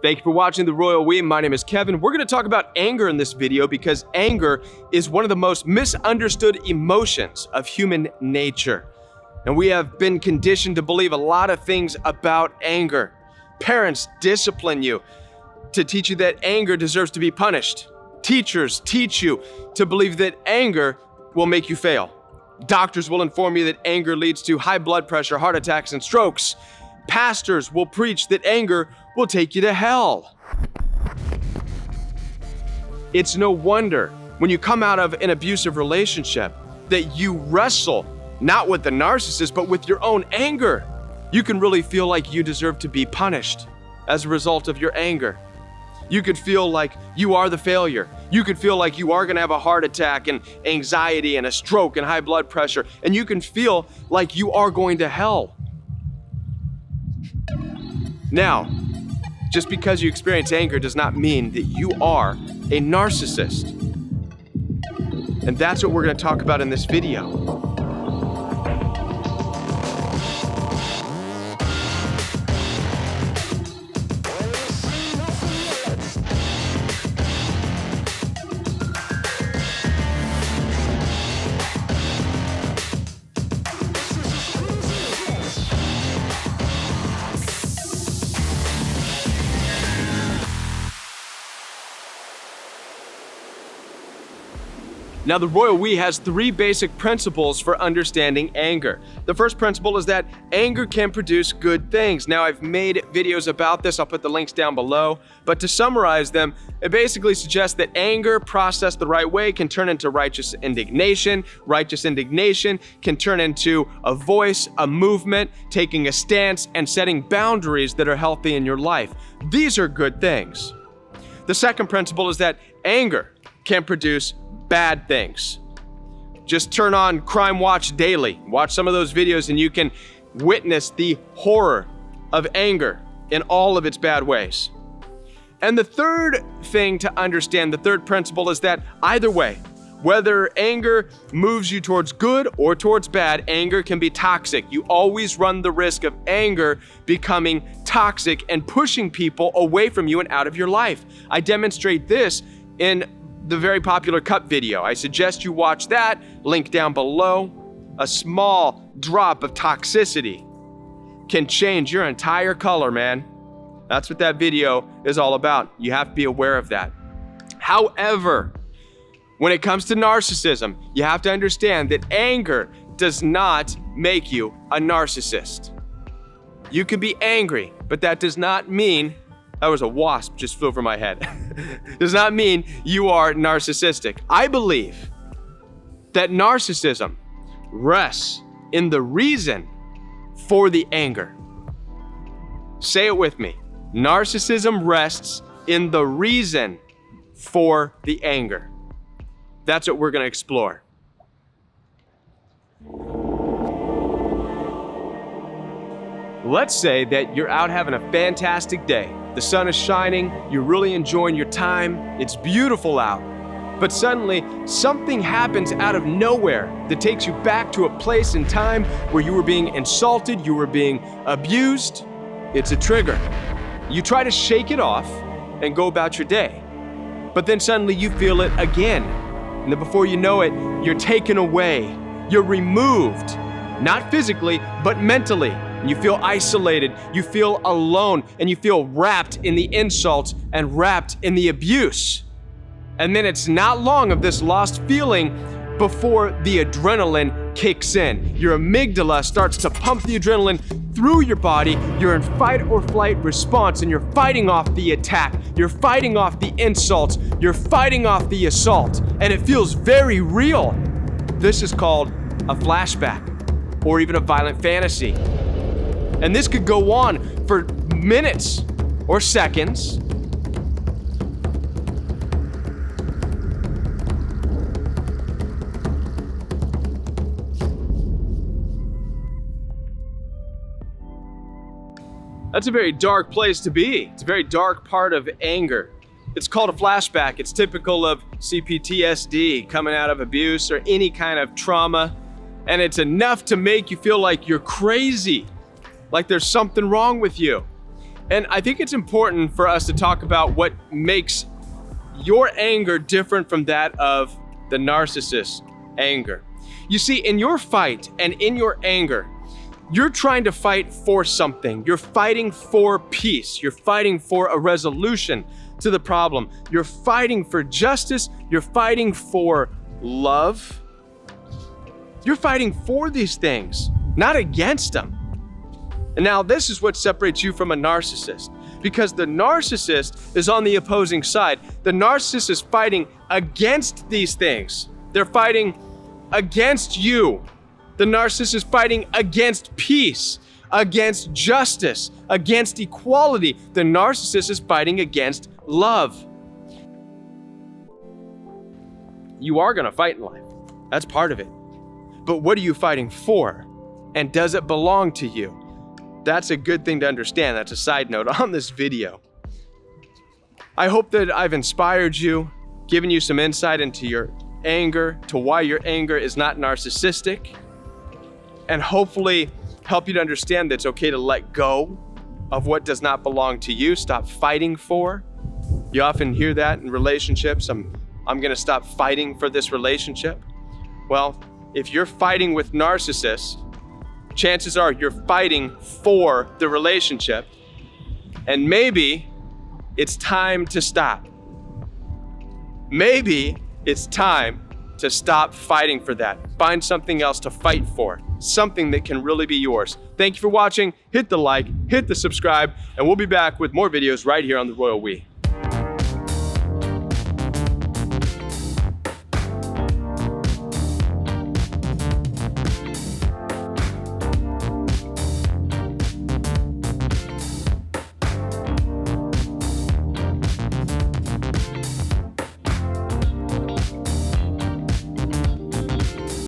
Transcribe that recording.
Thank you for watching The Royal We. My name is Kevin. We're going to talk about anger in this video because anger is one of the most misunderstood emotions of human nature. And we have been conditioned to believe a lot of things about anger. Parents discipline you to teach you that anger deserves to be punished. Teachers teach you to believe that anger will make you fail. Doctors will inform you that anger leads to high blood pressure, heart attacks, and strokes. Pastors will preach that anger will take you to hell. It's no wonder when you come out of an abusive relationship that you wrestle not with the narcissist, but with your own anger. You can really feel like you deserve to be punished as a result of your anger. You could feel like you are the failure. You could feel like you are going to have a heart attack and anxiety and a stroke and high blood pressure. And you can feel like you are going to hell. Now, just because you experience anger does not mean that you are a narcissist. And that's what we're going to talk about in this video. Now, the Royal We has three basic principles for understanding anger. The first principle is that anger can produce good things. Now, I've made videos about this. I'll put the links down below. But to summarize them, it basically suggests that anger processed the right way can turn into righteous indignation. Righteous indignation can turn into a voice, a movement, taking a stance, and setting boundaries that are healthy in your life. These are good things. The second principle is that anger can produce bad things. Just turn on Crime Watch Daily. Watch some of those videos and you can witness the horror of anger in all of its bad ways. And the third thing to understand, the third principle, is that either way, whether anger moves you towards good or towards bad, anger can be toxic. You always run the risk of anger becoming toxic and pushing people away from you and out of your life. I demonstrate this in the very popular cup video. I suggest you watch that, link down below. A small drop of toxicity can change your entire color, man. That's what that video is all about. You have to be aware of that. However, when it comes to narcissism, you have to understand that anger does not make you a narcissist. You can be angry, but that does not mean that was a wasp just flew over my head. Does not mean you are narcissistic. I believe that narcissism rests in the reason for the anger. Say it with me. Narcissism rests in the reason for the anger. That's what we're going to explore. Let's say that you're out having a fantastic day. The sun is shining, you're really enjoying your time, it's beautiful out. But suddenly, something happens out of nowhere that takes you back to a place and time where you were being insulted, you were being abused. It's a trigger. You try to shake it off and go about your day. But then suddenly you feel it again. And then before you know it, you're taken away. You're removed, not physically, but mentally. And you feel isolated, you feel alone, and you feel wrapped in the insults and wrapped in the abuse. And then it's not long of this lost feeling before the adrenaline kicks in. Your amygdala starts to pump the adrenaline through your body. You're in fight or flight response, and you're fighting off the attack. You're fighting off the insults. You're fighting off the assault. And it feels very real. This is called a flashback, or even a violent fantasy. And this could go on for minutes or seconds. That's a very dark place to be. It's a very dark part of anger. It's called a flashback. It's typical of CPTSD, coming out of abuse or any kind of trauma. And it's enough to make you feel like you're crazy, like there's something wrong with you. And I think it's important for us to talk about what makes your anger different from that of the narcissist's anger. You see, in your fight and in your anger, you're trying to fight for something. You're fighting for peace. You're fighting for a resolution to the problem. You're fighting for justice. You're fighting for love. You're fighting for these things, not against them. And now this is what separates you from a narcissist, because the narcissist is on the opposing side. The narcissist is fighting against these things. They're fighting against you. The narcissist is fighting against peace, against justice, against equality. The narcissist is fighting against love. You are gonna fight in life. That's part of it. But what are you fighting for? And does it belong to you? That's a good thing to understand. That's a side note on this video. I hope that I've inspired you, given you some insight into your anger, to why your anger is not narcissistic, and hopefully help you to understand that it's okay to let go of what does not belong to you. Stop fighting for. You often hear that in relationships. I'm gonna stop fighting for this relationship. Well, if you're fighting with narcissists, chances are you're fighting for the relationship, and maybe it's time to stop. Maybe it's time to stop fighting for that. Find something else to fight for, something that can really be yours. Thank you for watching. Hit the like, hit the subscribe, and we'll be back with more videos right here on The Royal We.